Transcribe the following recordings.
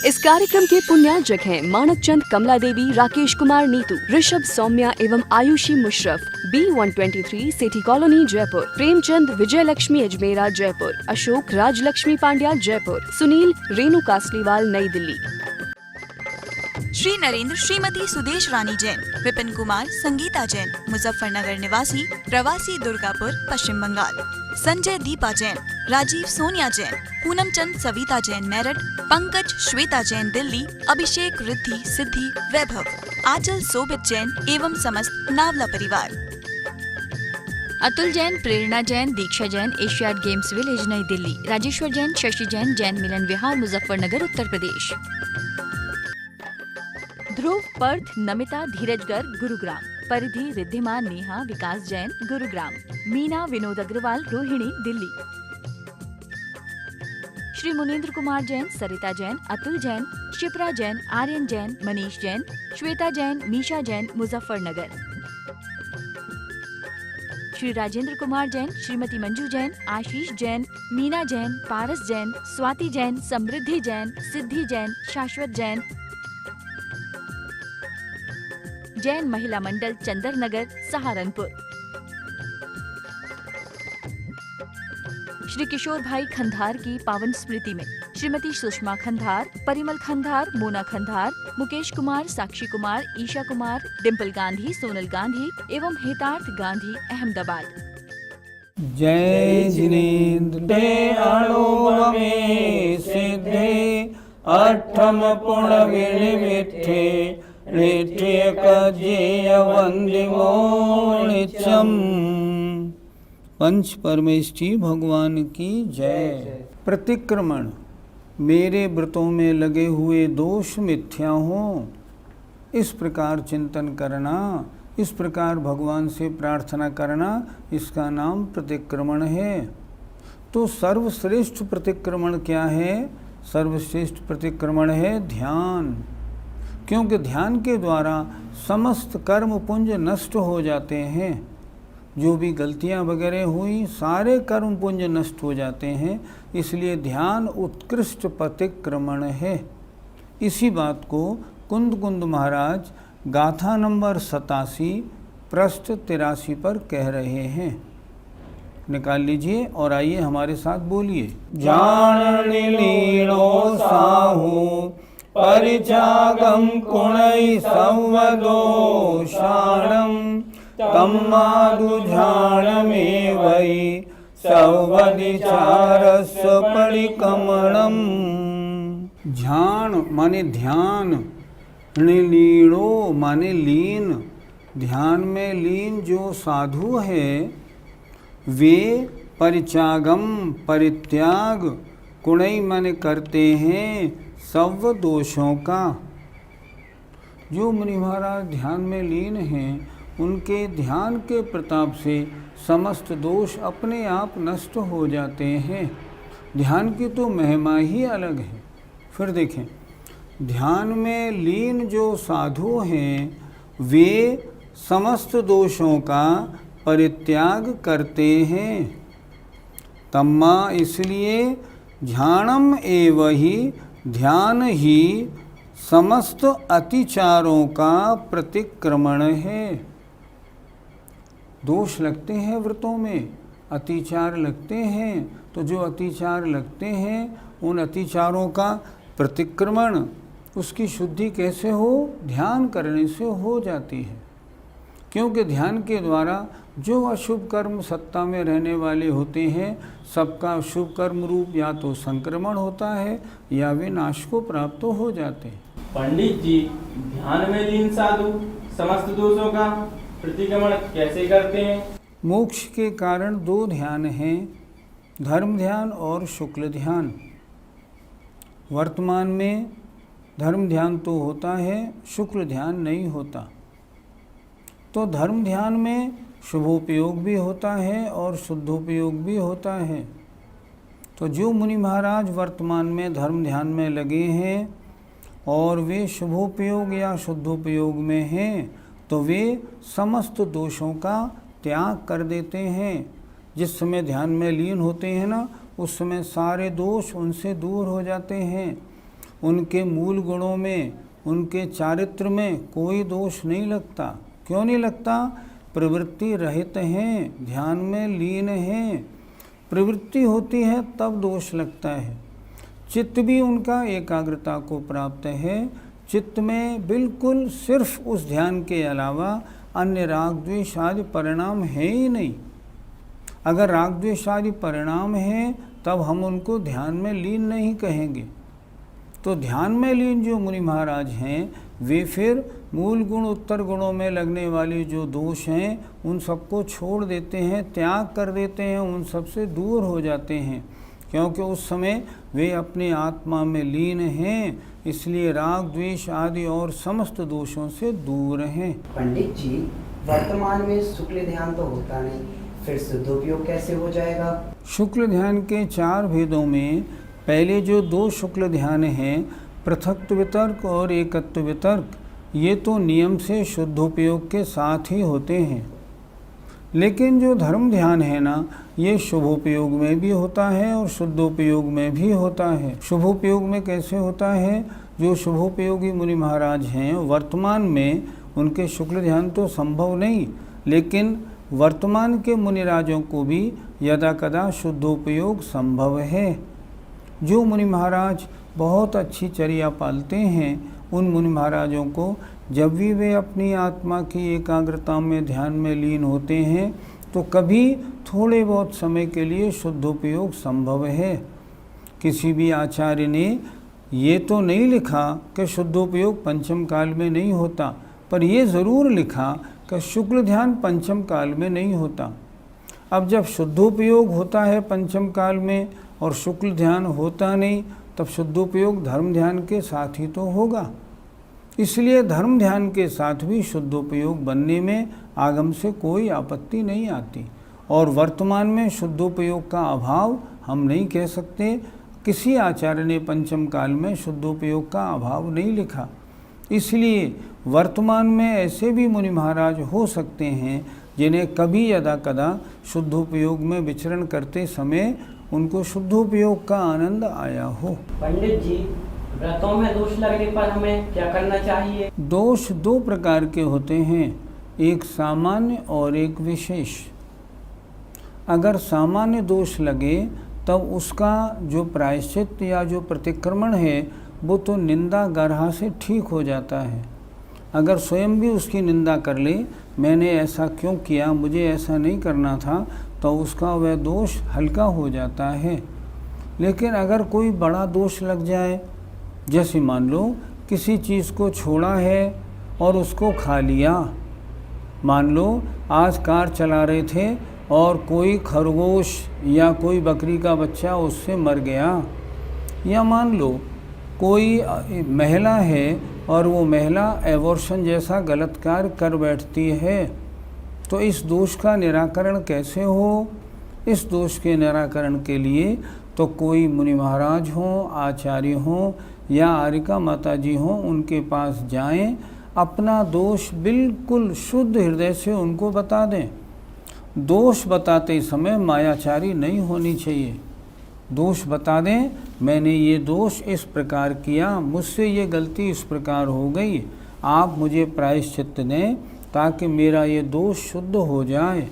इस कार्यक्रम के पुण्यार्जक हैं मानक चंद, कमला देवी, राकेश कुमार नीतू, ऋषभ, सौम्या एवं Ayushi Musharraf, B123 city colony Jaipur, Premchand, Vijay Lakshmi Ajmera Jaipur, Ashok, Rajlakshmi Pandya Jaipur, Sunil, Renu Kasliwal New Delhi. Shri Narendra, Shrimati Sudesh रानी जैन, विपिन कुमार, संगीता जैन, मुजफ्फरनगर निवासी, प्रवासी दुर्गापुर, पश्चिम बंगाल, संजय, दीपा जैन, राजीव, सोनिया जैन, पूनम चंद, सविता जैन मेरठ, पंकज, श्वेता जैन दिल्ली, अभिषेक, रिद्धि, सिद्धि, वैभव, आंचल, सोबित जैन एवं समस्त नावला परिवार। अतुल जैन, प्रेरणा जैन, दीक्षा जैन, एशियाड गेम्स विलेज नई दिल्ली, राजेश्वर जैन, शशि जैन, जैन मिलन विहार, मुजफ्फरनगर उत्तर प्रदेश। ध्रुव, पर्थ, नमिता, धीरज गर्ग, गुरुग्राम, परिधि, रिद्धिमा, नेहा, विकास जैन, गुरुग्राम, मीना, विनोद अग्रवाल, रोहिणी, दिल्ली। श्री मुनीन्द्र कुमार जैन, सरिता जैन, अतुल जैन, शिप्रा जैन, आर्यन जैन, मनीष जैन, श्वेता जैन, मीशा जैन, मुजफ्फरनगर। श्री राजेंद्र कुमार जैन, श्रीमती मंजू जैन, आशीष जैन, मीना जैन, पारस जैन, स्वाति जैन, समृद्धि जैन, सिद्धि जैन, शाश्वत जैन, जैन महिला मंडल, चंदर नगर, सहारनपुर। श्री किशोर भाई खंधार की पावन स्मृति में श्रीमती सुषमा खंधार, परिमल खंधार, मोना खंधार, मुकेश कुमार, साक्षी कुमार, ईशा कुमार, डिम्पल गांधी, सोनल गांधी एवं हेतार्थ गांधी, अहमदाबाद। जय जिनेन्द्र अणुवमे सिद्धे अठम पुण विनिमित्थे नित्य कजेय वंदिमो नित्यम। पंच परमेष्ठी भगवान की जय। प्रतिक्रमण, मेरे व्रतों में लगे हुए दोष मिथ्या हों, इस प्रकार चिंतन करना, इस प्रकार भगवान से प्रार्थना करना, इसका नाम प्रतिक्रमण है। तो सर्वश्रेष्ठ प्रतिक्रमण क्या है? सर्वश्रेष्ठ प्रतिक्रमण है ध्यान, क्योंकि ध्यान के द्वारा समस्त कर्म पुंज नष्ट हो जाते हैं। जो भी गलतियां वगैरह हुई, सारे कर्म पुंज नष्ट हो जाते हैं। इसलिए ध्यान उत्कृष्ट प्रतिक्रमण है। इसी बात को कुंद कुंद महाराज गाथा नंबर 87 पृष्ठ 83 पर कह रहे हैं। निकाल लीजिए और आइए हमारे साथ बोलिए। जान लीनो साहू परिचागम कुणै संवदोषाणं तम्मादुझाणमे वै सौवदिचारस्य परिकमणम। ध्यान माने ध्यान, लीनो माने लीन, ध्यान में लीन जो साधु है वे परिचागम परित्याग, कुणै माने करते हैं सब दोषों का। जो मुनि महाराज ध्यान में लीन हैं, उनके ध्यान के प्रताप से समस्त दोष अपने आप नष्ट हो जाते हैं। ध्यान की तो महिमा ही अलग है। फिर देखें, ध्यान में लीन जो साधु हैं वे समस्त दोषों का परित्याग करते हैं। तम्मा इसलिए ध्यानम एव ही, ध्यान ही समस्त अतिचारों का प्रतिक्रमण है। दोष लगते हैं व्रतों में, अतिचार लगते हैं, तो जो अतिचार लगते हैं उन अतिचारों का प्रतिक्रमण, उसकी शुद्धि कैसे हो? ध्यान करने से हो जाती है। क्योंकि ध्यान के द्वारा जो अशुभ कर्म सत्ता में रहने वाले होते हैं, सबका शुभ कर्म रूप या तो संक्रमण होता है या वे नाश को प्राप्त हो जाते हैं। पंडित जी, ध्यान में लीन साधु समस्त दोषों का प्रतिक्रमण कैसे करते हैं? मोक्ष के कारण दो ध्यान हैं, धर्म ध्यान और शुक्ल ध्यान। वर्तमान में धर्म ध्यान तो होता है, शुक्ल ध्यान नहीं होता। तो धर्म ध्यान में शुभोपयोग भी होता है और शुद्धोपयोग भी होता है। तो जो मुनि महाराज वर्तमान में धर्म ध्यान में लगे हैं और वे शुभोपयोग या शुद्धोपयोग में हैं, तो वे समस्त दोषों का त्याग कर देते हैं। जिस समय ध्यान में लीन होते हैं ना, उस समय सारे दोष उनसे दूर हो जाते हैं। उनके मूल गुणों में, उनके चारित्र में कोई दोष नहीं लगता। क्यों नहीं लगता? प्रवृत्ति रहित हैं, ध्यान में लीन हैं। प्रवृत्ति होती है तब दोष लगता है। चित्त भी उनका एकाग्रता को प्राप्त है। चित्त में बिल्कुल सिर्फ उस ध्यान के अलावा अन्य राग द्वेष आदि परिणाम है ही नहीं। अगर राग द्वेष आदि परिणाम है तब हम उनको ध्यान में लीन नहीं कहेंगे। तो ध्यान में लीन जो मुनि महाराज हैं वे फिर मूल गुण उत्तर गुणों में लगने वाले जो दोष हैं उन सबको छोड़ देते हैं, त्याग कर देते हैं, उन सब से दूर हो जाते हैं, क्योंकि उस समय वे अपने आत्मा में लीन हैं, इसलिए राग द्वेष आदि और समस्त दोषों से दूर हैं। पंडित जी, वर्तमान में शुक्ल ध्यान तो होता नहीं, फिर शुद्धोपयोग कैसे हो जाएगा? शुक्ल ध्यान के 4 भेदों में पहले जो 2 शुक्ल ध्यान हैं, पृथक्त्व वितर्क और एकत्व वितर्क, ये तो नियम से शुद्धोपयोग के साथ ही होते हैं। लेकिन जो धर्म ध्यान है ना, ये शुभोपयोग में भी होता है और शुद्धोपयोग में भी होता है। शुभोपयोग में कैसे होता है? जो शुभोपयोगी मुनि महाराज हैं वर्तमान में उनके शुक्ल ध्यान तो संभव नहीं, लेकिन वर्तमान के मुनिराजों को भी यदा कदा शुद्धोपयोग संभव है। जो मुनि महाराज बहुत अच्छी चर्या पालते हैं उन मुनि महाराजों को जब भी वे अपनी आत्मा की एकाग्रता में ध्यान में लीन होते हैं तो कभी थोड़े बहुत समय के लिए शुद्धोपयोग संभव है। किसी भी आचार्य ने ये तो नहीं लिखा कि शुद्धोपयोग पंचम काल में नहीं होता, पर ये ज़रूर लिखा कि शुक्ल ध्यान पंचम काल में नहीं होता। अब जब शुद्धोपयोग होता है पंचम काल में और शुक्ल ध्यान होता नहीं, तब शुद्धोपयोग धर्म ध्यान के साथ ही तो होगा। इसलिए धर्म ध्यान के साथ भी शुद्धोपयोग बनने में आगम से कोई आपत्ति नहीं आती। और वर्तमान में शुद्धोपयोग का अभाव हम नहीं कह सकते। किसी आचार्य ने पंचम काल में शुद्धोपयोग का अभाव नहीं लिखा। इसलिए वर्तमान में ऐसे भी मुनि महाराज हो सकते हैं जिन्हें कभी यदा कदा शुद्धोपयोग में विचरण करते समय उनको शुद्धोपयोग का आनंद आया हो। पंडित जी, व्रतों में दोष लगने पर हमें क्या करना चाहिए? दोष 2 प्रकार के होते हैं, एक सामान्य और एक विशेष। अगर सामान्य दोष लगे तब उसका जो प्रायश्चित या जो प्रतिक्रमण है वो तो निंदा गर्हा से ठीक हो जाता है। अगर स्वयं भी उसकी निंदा कर ले, मैंने ऐसा क्यों किया, मुझे ऐसा नहीं करना था, तो उसका वह दोष हल्का हो जाता है। लेकिन अगर कोई बड़ा दोष लग जाए, जैसे मान लो किसी चीज़ को छोड़ा है और उसको खा लिया, मान लो आज कार चला रहे थे और कोई खरगोश या कोई बकरी का बच्चा उससे मर गया, या मान लो कोई महिला है और वो महिला एबॉर्शन जैसा गलत कार्य कर बैठती है, तो इस दोष का निराकरण कैसे हो? इस दोष के निराकरण के लिए तो कोई मुनि महाराज हों, आचार्य हों या आरिका माता जी हों, उनके पास जाएं, अपना दोष बिल्कुल शुद्ध हृदय से उनको बता दें। दोष बताते समय मायाचारी नहीं होनी चाहिए। दोष बता दें, मैंने ये दोष इस प्रकार किया, मुझसे ये गलती इस प्रकार हो गई, आप मुझे प्रायश्चित दें ताकि मेरा ये दोष शुद्ध हो जाए।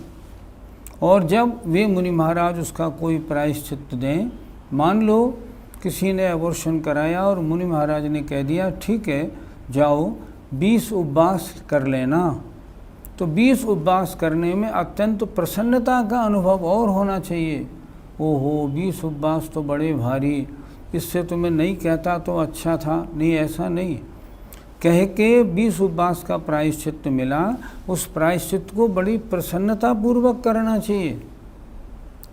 और जब वे मुनि महाराज उसका कोई प्रायश्चित दें, मान लो किसी ने एबॉर्शन कराया और मुनि महाराज ने कह दिया ठीक है जाओ 20 उपवास कर लेना, तो 20 उपवास करने में अत्यंत प्रसन्नता का अनुभव और होना चाहिए। ओहो 20 उपवास तो बड़े भारी, इससे तो मैं नहीं कहता तो अच्छा था। नहीं, ऐसा नहीं कह के 20 उपवास का प्रायश्चित मिला, उस प्रायश्चित को बड़ी प्रसन्नता पूर्वक करना चाहिए।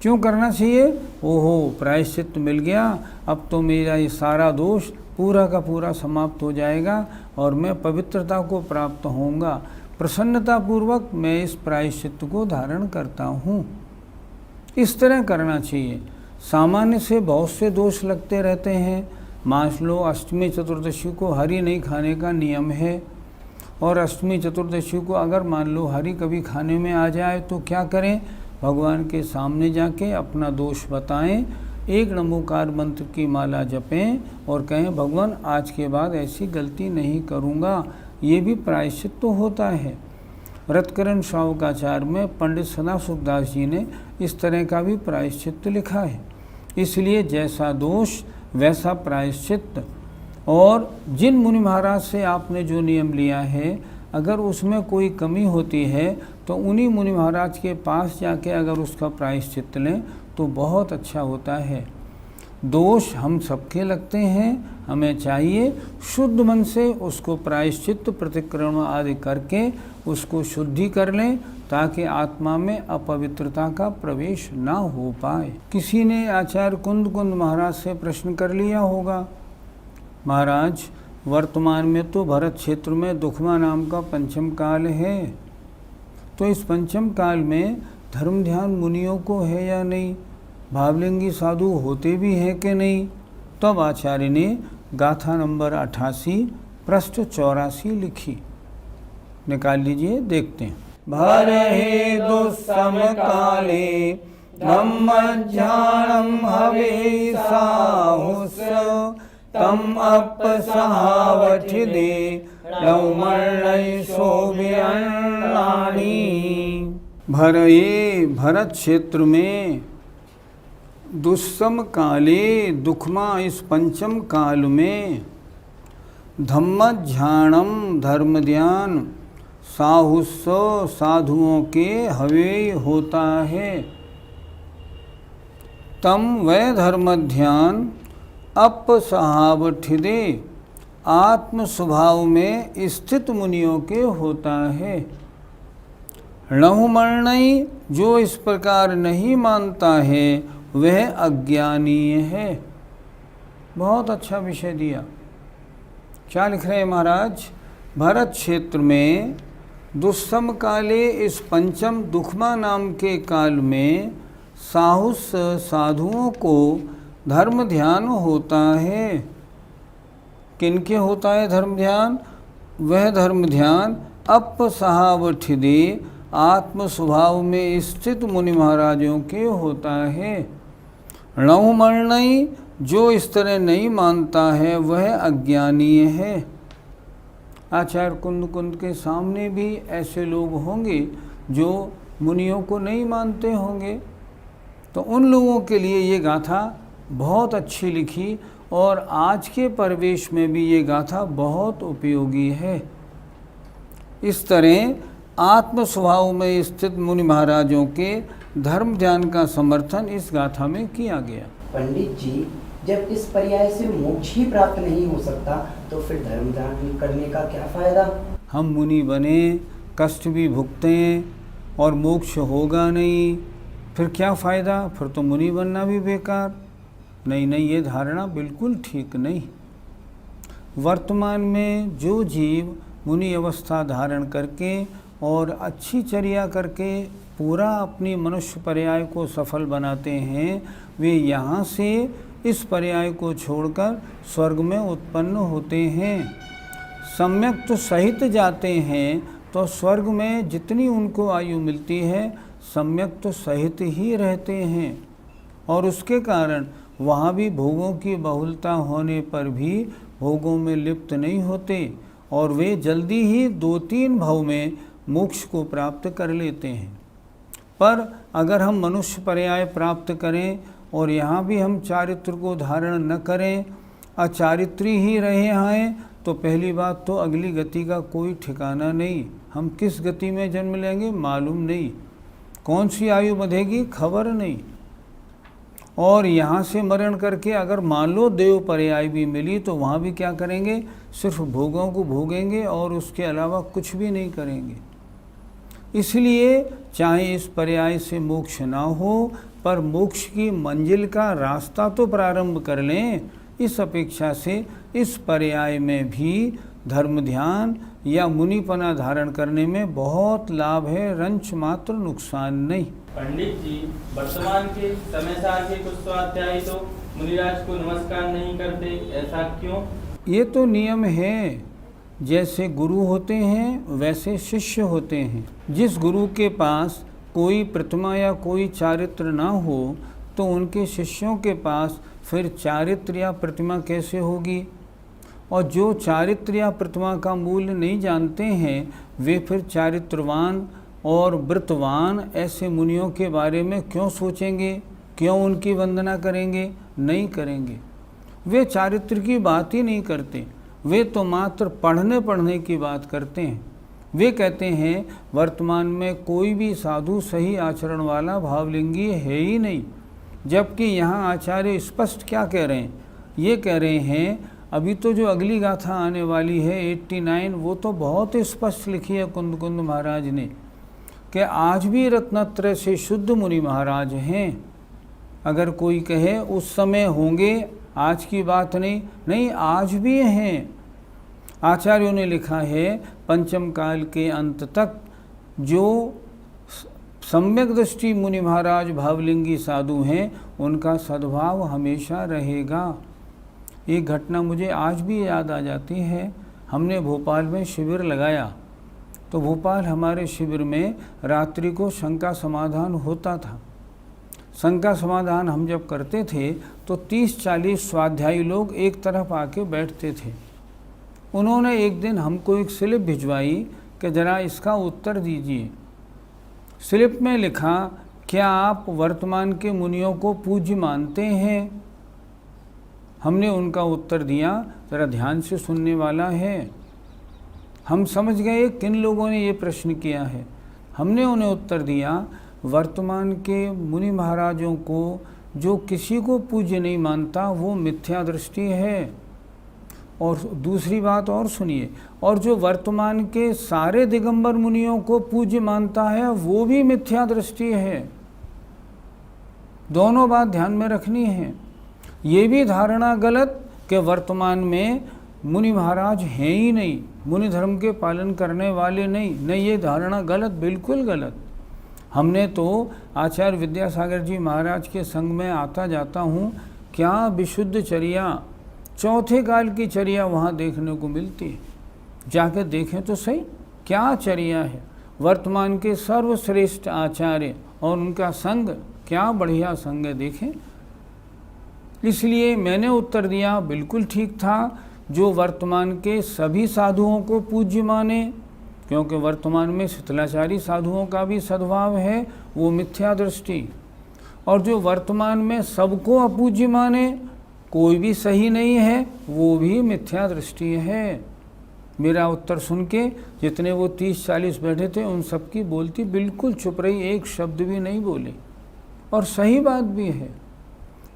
क्यों करना चाहिए? ओहो प्रायश्चित मिल गया, अब तो मेरा ये सारा दोष पूरा का पूरा समाप्त हो जाएगा और मैं पवित्रता को प्राप्त होऊंगा। प्रसन्नता पूर्वक मैं इस प्रायश्चित को धारण करता हूँ। इस तरह करना चाहिए। सामान्य से बहुत से दोष लगते रहते हैं। मान लो अष्टमी चतुर्दशी को हरी नहीं खाने का नियम है, और अष्टमी चतुर्दशी को अगर मान लो हरी कभी खाने में आ जाए तो क्या करें? भगवान के सामने जाके अपना दोष बताएं, एक नमोकार मंत्र की माला जपें और कहें भगवान आज के बाद ऐसी गलती नहीं करूँगा। ये भी प्रायश्चित तो होता है। व्रतकरण श्रावकाचार में पंडित सदा सुखदास जी ने इस तरह का भी प्रायश्चित लिखा है। इसलिए जैसा दोष वैसा प्रायश्चित। और जिन मुनि महाराज से आपने जो नियम लिया है, अगर उसमें कोई कमी होती है तो उन्हीं मुनि महाराज के पास जाके अगर उसका प्रायश्चित लें तो बहुत अच्छा होता है। दोष हम सबके लगते हैं, हमें चाहिए शुद्ध मन से उसको प्रायश्चित प्रतिक्रमण आदि करके उसको शुद्धि कर लें, ताकि आत्मा में अपवित्रता का प्रवेश ना हो पाए। किसी ने आचार्य कुंद महाराज से प्रश्न कर लिया होगा, महाराज वर्तमान में तो भरत क्षेत्र में दुखमा नाम का पंचम काल है, तो इस पंचम काल में धर्म ध्यान मुनियों को है या नहीं, भावलिंगी साधु होते भी हैं कि नहीं। तब आचार्य ने गाथा नंबर 88 पृष्ठ 84 लिखी। निकाल लीजिए, देखते हैं। भरे दुस्सम काले धम्मज्ञानम हवे साहुस तम अपसहावठिदे रौमर्णय शोभ्यन्नानी। भरे भरत क्षेत्र में दुस्सम काले दुखमा इस पंचम काल में धम्मध्यानम धर्म ध्यान साहुस्व साधुओं के हवे होता है। तम वह धर्म ध्यान अपसहावठिदे आत्म स्वभाव में स्थित मुनियों के होता है। णहुमर्णय जो इस प्रकार नहीं मानता है वह अज्ञानीय है। बहुत अच्छा विषय दिया। क्या लिख रहे हैं महाराज? भरत क्षेत्र में दुस्सम काले इस पंचम दुखमा नाम के काल में साहुस साधुओं को धर्म ध्यान होता है। किनके होता है धर्म ध्यान? वह धर्म ध्यान अपसहावठिदे आत्म स्वभाव में स्थित मुनि महाराजों के होता है। णहुमर्णय जो इस तरह नहीं मानता है वह अज्ञानीय है। आचार्य कुंद के सामने भी ऐसे लोग होंगे जो मुनियों को नहीं मानते होंगे, तो उन लोगों के लिए ये गाथा बहुत अच्छी लिखी और आज के परिवेश में भी ये गाथा बहुत उपयोगी है। इस तरह आत्म स्वभाव में स्थित मुनि महाराजों के धर्म ध्यान का समर्थन इस गाथा में किया गया। पंडित जी, जब इस पर्याय से मोक्ष ही प्राप्त नहीं हो सकता तो फिर धर्म ध्यान करने का क्या फायदा? हम मुनि बने, कष्ट भी भुगतें और मोक्ष होगा नहीं, फिर क्या फ़ायदा? फिर तो मुनि बनना भी बेकार। नहीं, ये धारणा बिल्कुल ठीक नहीं। वर्तमान में जो जीव मुनि अवस्था धारण करके और अच्छी चर्या करके पूरा अपनी मनुष्य पर्याय को सफल बनाते हैं, वे यहाँ से इस पर्याय को छोड़कर स्वर्ग में उत्पन्न होते हैं। सम्यक तो सहित जाते हैं तो स्वर्ग में जितनी उनको आयु मिलती है सम्यक तो सहित ही रहते हैं, और उसके कारण वहाँ भी भोगों की बहुलता होने पर भी भोगों में लिप्त नहीं होते और वे जल्दी ही 2-3 भव में मोक्ष को प्राप्त कर लेते हैं। पर अगर हम मनुष्य पर्याय प्राप्त करें और यहाँ भी हम चारित्र को धारण न करें, अचारित्री ही रहे हैं, तो पहली बात तो अगली गति का कोई ठिकाना नहीं। हम किस गति में जन्म लेंगे मालूम नहीं, कौन सी आयु बंधेगी खबर नहीं। और यहाँ से मरण करके अगर मान लो देव पर्याय भी मिली तो वहाँ भी क्या करेंगे? सिर्फ भोगों को भोगेंगे और उसके अलावा कुछ भी नहीं करेंगे। इसलिए चाहे इस पर्याय से मोक्ष ना हो, पर मोक्ष की मंजिल का रास्ता तो प्रारंभ कर लें। इस अपेक्षा से इस पर्याय में भी धर्म ध्यान या मुनिपना धारण करने में बहुत लाभ है, रंच मात्र नुकसान नहीं। पंडित जी, वर्तमान के समय सार के कुछ स्वाध्यायी तो मुनिराज को नमस्कार नहीं करते, ऐसा क्यों? ये तो नियम है। जैसे गुरु होते हैं वैसे शिष्य होते हैं। जिस गुरु के पास कोई प्रतिमा या कोई चारित्र ना हो तो उनके शिष्यों के पास फिर चारित्र या प्रतिमा कैसे होगी? और जो चारित्र या प्रतिमा का मूल्य नहीं जानते हैं, वे फिर चारित्रवान और व्रतवान ऐसे मुनियों के बारे में क्यों सोचेंगे? क्यों उनकी वंदना करेंगे? नहीं करेंगे। वे चारित्र की बात ही नहीं करते, वे तो मात्र पढ़ने की बात करते हैं। वे कहते हैं वर्तमान में कोई भी साधु सही आचरण वाला भावलिंगी है ही नहीं, जबकि यहाँ आचार्य स्पष्ट क्या कह रहे हैं? ये कह रहे हैं, अभी तो जो अगली गाथा आने वाली है 89, वो तो बहुत स्पष्ट लिखी है कुंद कुंद महाराज ने कि आज भी रत्नत्रय से शुद्ध मुनि महाराज हैं। अगर कोई कहे उस समय होंगे, आज की बात नहीं, आज भी हैं। आचार्यों ने लिखा है पंचम काल के अंत तक जो सम्यक दृष्टि मुनि महाराज भावलिंगी साधु हैं, उनका सद्भाव हमेशा रहेगा। एक घटना मुझे आज भी याद आ जाती है। हमने भोपाल में शिविर लगाया, तो भोपाल हमारे शिविर में रात्रि को शंका समाधान होता था। शंका समाधान हम जब करते थे तो 30-40 स्वाध्यायी लोग एक तरफ आके बैठते थे। उन्होंने एक दिन हमको एक स्लिप भिजवाई कि ज़रा इसका उत्तर दीजिए। स्लिप में लिखा, क्या आप वर्तमान के मुनियों को पूज्य मानते हैं? हमने उनका उत्तर दिया, ज़रा ध्यान से सुनने वाला है। हम समझ गए किन लोगों ने ये प्रश्न किया है। हमने उन्हें उत्तर दिया, वर्तमान के मुनि महाराजों को जो किसी को पूज्य नहीं मानता वो मिथ्या दृष्टि है। और दूसरी बात और सुनिए, और जो वर्तमान के सारे दिगंबर मुनियों को पूज्य मानता है वो भी मिथ्या दृष्टि है। दोनों बात ध्यान में रखनी है। ये भी धारणा गलत कि वर्तमान में मुनि महाराज हैं ही नहीं, मुनि धर्म के पालन करने वाले नहीं, ये धारणा गलत, बिल्कुल गलत। हमने तो आचार्य विद्यासागर जी महाराज के संग में आता जाता हूँ, क्या विशुद्ध चर्या, चौथे काल की चर्या वहाँ देखने को मिलती है। जाके देखें तो सही क्या चर्या है। वर्तमान के सर्वश्रेष्ठ आचार्य और उनका संग, क्या बढ़िया संग है, देखें। इसलिए मैंने उत्तर दिया, बिल्कुल ठीक था, जो वर्तमान के सभी साधुओं को पूज्य माने, क्योंकि वर्तमान में शिथिलाचारी साधुओं का भी सद्भाव है, वो मिथ्या दृष्टि। और जो वर्तमान में सबको अपूज्य माने, कोई भी सही नहीं है, वो भी मिथ्या दृष्टि है। मेरा उत्तर सुन के जितने वो 30-40 बैठे थे उन सब की बोलती बिल्कुल चुप रही, एक शब्द भी नहीं बोले। और सही बात भी है।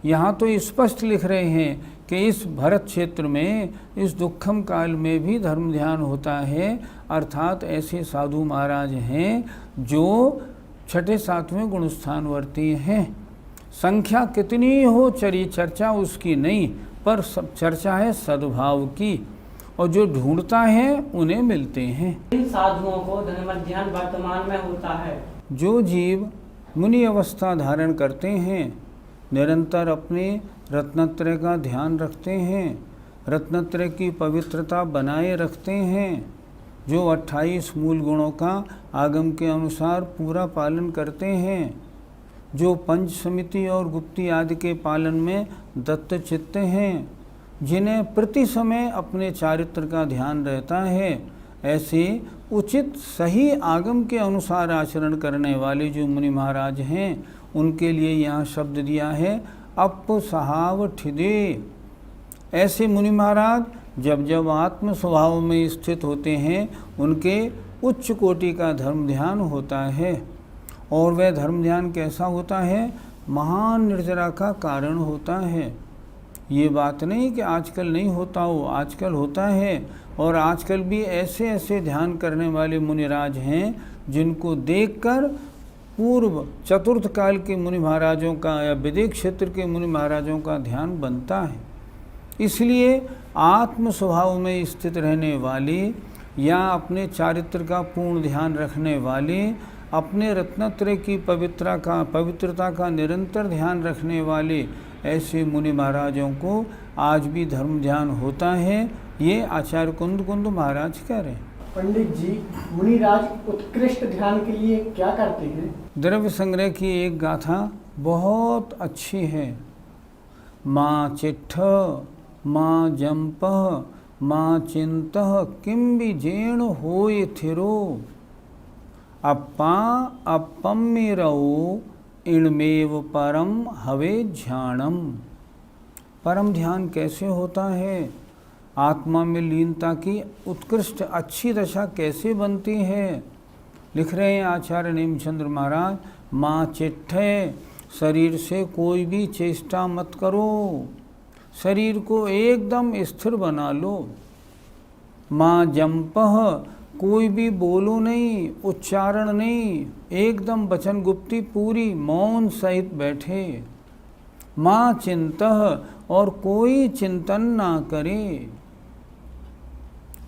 यहाँ तो स्पष्ट लिख रहे हैं कि इस भरत क्षेत्र में इस दुखम काल में भी धर्म ध्यान होता है, अर्थात ऐसे साधु महाराज हैं जो 6-7वें गुणस्थानवर्ती हैं। संख्या कितनी हो चर्चा उसकी नहीं, पर सब चर्चा है सद्भाव की, और जो ढूंढता है उन्हें मिलते हैं। इन साधुओं को धर्म ध्यान वर्तमान में होता है। जो जीव मुनि अवस्था धारण करते हैं, निरंतर अपने रत्नत्रय का ध्यान रखते हैं, रत्नत्रय की पवित्रता बनाए रखते हैं, जो 28 मूल गुणों का आगम के अनुसार पूरा पालन करते हैं, जो पंच समिति और गुप्ती आदि के पालन में दत्त चित्त हैं, जिन्हें प्रति समय अपने चारित्र का ध्यान रहता है, ऐसे उचित सही आगम के अनुसार आचरण करने वाले जो मुनि महाराज हैं, उनके लिए यहाँ शब्द दिया है अपसहाव ठिदे। ऐसे मुनि महाराज जब जब आत्म स्वभाव में स्थित होते हैं, उनके उच्च कोटि का धर्म ध्यान होता है। और वह धर्म ध्यान कैसा होता है? महान निर्जरा का कारण होता है। ये बात नहीं कि आजकल नहीं होता हो, आजकल होता है। और आजकल भी ऐसे ऐसे ध्यान करने वाले मुनिराज हैं जिनको देखकर पूर्व चतुर्थ काल के मुनि महाराजों का या विदेश क्षेत्र के मुनि महाराजों का ध्यान बनता है। इसलिए आत्म स्वभाव में स्थित रहने वाले या अपने चारित्र का पूर्ण ध्यान रखने वाले, अपने रत्नत्रय की पवित्रता का निरंतर ध्यान रखने वाले ऐसे मुनि महाराजों को आज भी धर्म ध्यान होता है। ये आचार्य कुंद कुंद महाराज कह रहे हैं। पंडित जी, मुनिराज उत्कृष्ट ध्यान के लिए क्या करते हैं? द्रव्य संग्रह की एक गाथा बहुत अच्छी है। माँ चिट्ठ माँ जंपः माँ चिंतः किम विजेण होय थिरो अप्पा अपम्मिरौ इणमेव परम हवे ध्यानम। परम ध्यान कैसे होता है, आत्मा में लीनता की उत्कृष्ट अच्छी दशा कैसे बनती है। लिख रहे हैं आचार्य नेमचंद्र महाराज, माँ चिट्ठे, शरीर से कोई भी चेष्टा मत करो, शरीर को एकदम स्थिर बना लो। माँ जंपः, कोई भी बोलो नहीं, उच्चारण नहीं, एकदम वचन गुप्ती पूरी, मौन सहित बैठे। माँ चिंतः, और कोई चिंतन ना करे।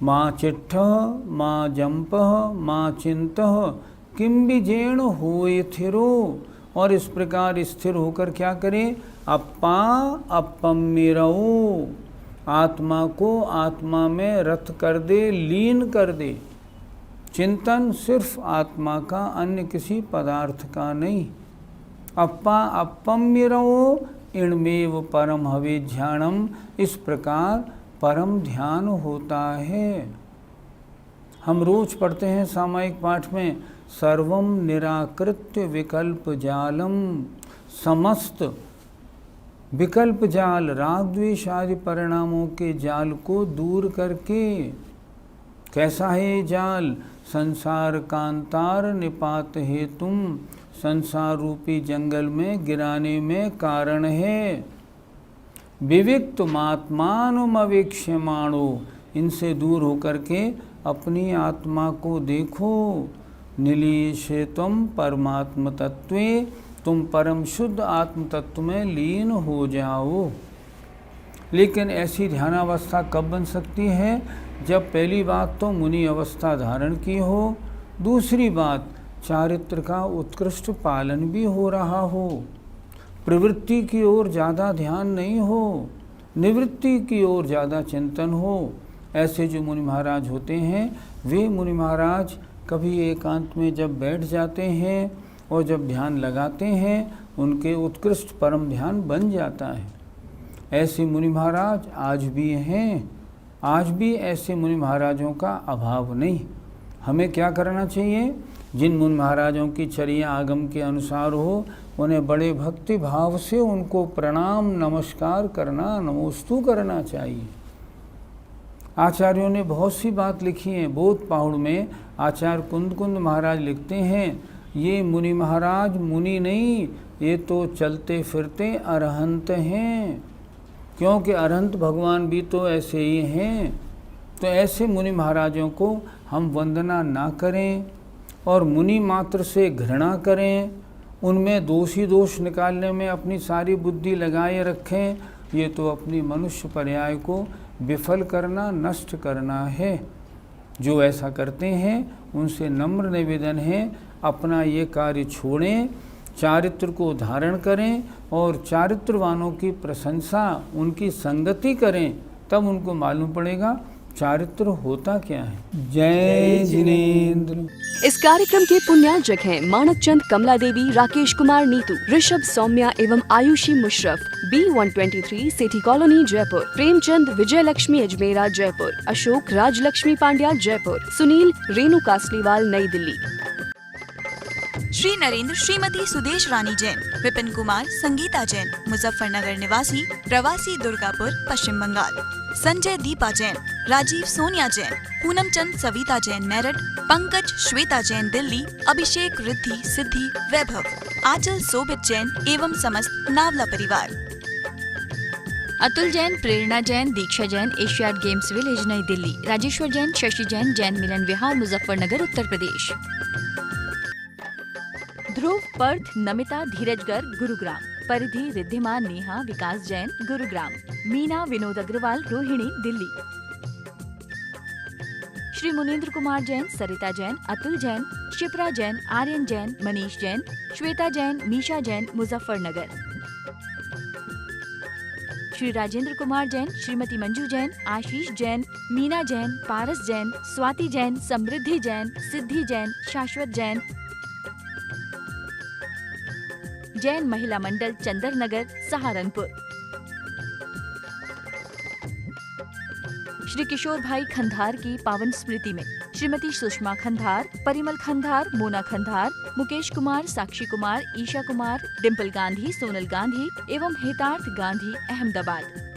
माँ चिट्ठः माँ जंपः माँ चिंतः किम विजेण होय थिरो, और इस प्रकार स्थिर होकर क्या करे, अप्पा अपम्मिरौ, आत्मा को आत्मा में रत कर दे, लीन कर दे। चिंतन सिर्फ आत्मा का, अन्य किसी पदार्थ का नहीं। अप्पा अपम्मिरौ इणमेव परम हवे ध्यानम, इस प्रकार परम ध्यान होता है। हम रोज पढ़ते हैं सामायिक पाठ में, सर्वम निराकृत्य विकल्प जालम, समस्त विकल्प जाल, राग द्वेष आदि परिणामों के जाल को दूर करके। कैसा है ये जाल, संसार कांतार निपात हेतुम, संसार रूपी जंगल में गिराने में कारण है। विविक्त मात्मानुमवेक्ष्यमाणो, इनसे दूर होकर के अपनी आत्मा को देखो। निलीशे तुम परमात्म तत्वे, तुम परम शुद्ध आत्म तत्व में लीन हो जाओ। लेकिन ऐसी ध्यानावस्था कब बन सकती है, जब पहली बात तो मुनि अवस्था धारण की हो, दूसरी बात चारित्र का उत्कृष्ट पालन भी हो रहा हो, प्रवृत्ति की ओर ज़्यादा ध्यान नहीं हो, निवृत्ति की ओर ज़्यादा चिंतन हो। ऐसे जो मुनि महाराज होते हैं, वे मुनि महाराज कभी एकांत में जब बैठ जाते हैं और जब ध्यान लगाते हैं, उनके उत्कृष्ट परम ध्यान बन जाता है। ऐसे मुनि महाराज आज भी हैं, आज भी ऐसे मुनि महाराजों का अभाव नहीं। हमें क्या करना चाहिए, जिन मुनि महाराजों की चर्या आगम के अनुसार हो, उन्हें बड़े भक्ति भाव से उनको प्रणाम नमस्कार करना, नमोस्तु करना चाहिए। आचार्यों ने बहुत सी बात लिखी है। बोध पहाड़ में आचार्य कुंद कुंद महाराज लिखते हैं, ये मुनि महाराज मुनि नहीं, ये तो चलते फिरते अरहंत हैं, क्योंकि अरहंत भगवान भी तो ऐसे ही हैं। तो ऐसे मुनि महाराजों को हम वंदना ना करें और मुनि मात्र से घृणा करें, उनमें दोषी दोष निकालने में अपनी सारी बुद्धि लगाए रखें, ये तो अपनी मनुष्य पर्याय को विफल करना, नष्ट करना है। जो ऐसा करते हैं उनसे नम्र निवेदन है, अपना ये कार्य छोड़ें, चारित्र को धारण करें और चारित्रवानों की प्रशंसा, उनकी संगति करें, तब उनको मालूम पड़ेगा चारित्र होता क्या है। जय जिनेन्द्र। इस कार्यक्रम के पुण्यार्जक हैं माणकचंद कमला देवी, राकेश कुमार नीतू, ऋषभ सौम्या एवं Ayushi Musharraf, B123 city colony Jaipur, Premchand Vijay Lakshmi Ajmera Jaipur, Ashok Rajlakshmi Pandya Jaipur, Sunil Renu Kasliwal New Delhi. Shri Narendra Shrimati Sudesh रानी जैन, विपिन कुमार संगीता जैन, मुजफ्फरनगर निवासी, प्रवासी दुर्गापुर पश्चिम बंगाल। संजय दीपा जैन, राजीव सोनिया जैन, पूनम चंद सविता जैन मेरठ, पंकज श्वेता जैन दिल्ली, अभिषेक रिद्धि सिद्धि वैभव, आंचल सोबित जैन एवं समस्त नावला परिवार। अतुल जैन, प्रेरणा जैन, दीक्षा जैन, एशियाड गेम्स विलेज नई दिल्ली, राजेश्वर जैन, शशि जैन, जैन मिलन विहार मुजफ्फरनगर उत्तर प्रदेश। ध्रुव, पर्थ, नमिता, धीरज गर्ग गुरुग्राम, परिधि, रिद्धिमा, नेहा, विकास जैन गुरुग्राम, मीना, विनोद अग्रवाल, रोहिणी दिल्ली। श्री मुनीन्द्र कुमार जैन, सरिता जैन, अतुल जैन, शिप्रा जैन, आर्यन जैन, मनीष जैन, श्वेता जैन, मीशा जैन मुजफ्फरनगर। श्री राजेंद्र कुमार जैन, श्रीमती मंजू जैन, आशीष जैन, मीना जैन, पारस जैन, स्वाति जैन, समृद्धि जैन, सिद्धि जैन, शाश्वत जैन, जैन महिला मंडल चंदर नगर सहारनपुर। श्री किशोर भाई खंधार की पावन स्मृति में श्रीमती सुषमा खंधार, परिमल खंधार, मोना खंधार, मुकेश कुमार, साक्षी कुमार, ईशा कुमार, डिम्पल गांधी, सोनल गांधी एवं हेतार्थ गांधी अहमदाबाद।